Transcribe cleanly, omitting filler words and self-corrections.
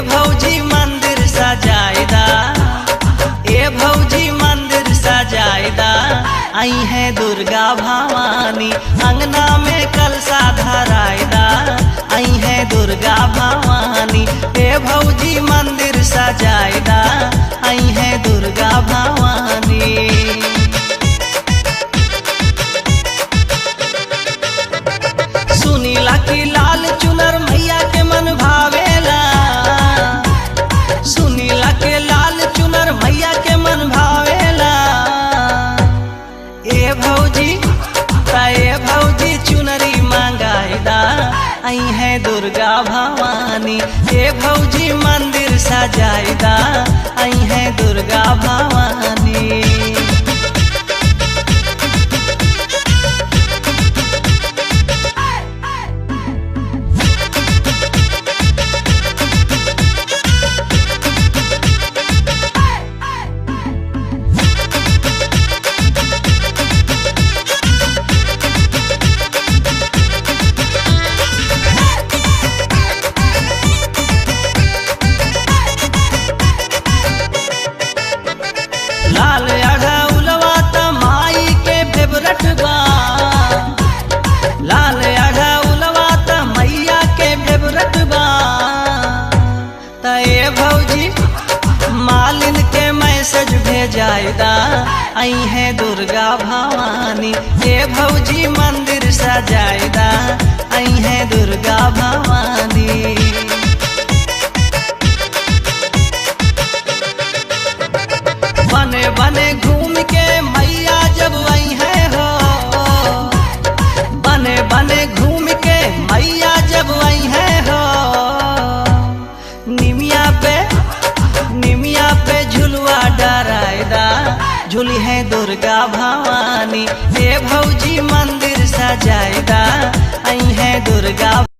भौजी मंदिर सजाइदा, ए भौजी मंदिर सजाइदा। आई है दुर्गा भवानी अंगना में कलशा धराइदा। आई है दुर्गा भवानी ए भौजी मंदिर सजाइदा। आई है दुर्गा भवानी। सुनीला की लाल चुनर मैया के मन भावेला। सुनीला के लाल चुनर मैया के मन भावेला। ए भौजी चुनरी मांगाइदा। आई है दुर्गा भवानी ए भौजी मंदिर सजाइदा। आई है दुर्गा भवानी। लाल अढ़उलवा त माई के फेवरेट बा। लाल अढ़उलवा त मैया के फेवरेट बा। त ए भौजी मालिन के मैसेज भेजाइदा। आई है दुर्गा भवानी ए भौजी मंदिर सजाइदा। आई है दुर्गा भवानी। बने बने घूम के मैया जब आई है हो। बने बने घूम के मैया जब आई है हो। निमिया पे झुलवा डराइदा। झूली है दुर्गा भवानी ए भौजी मंदिर सजाइदा। आई है दुर्गा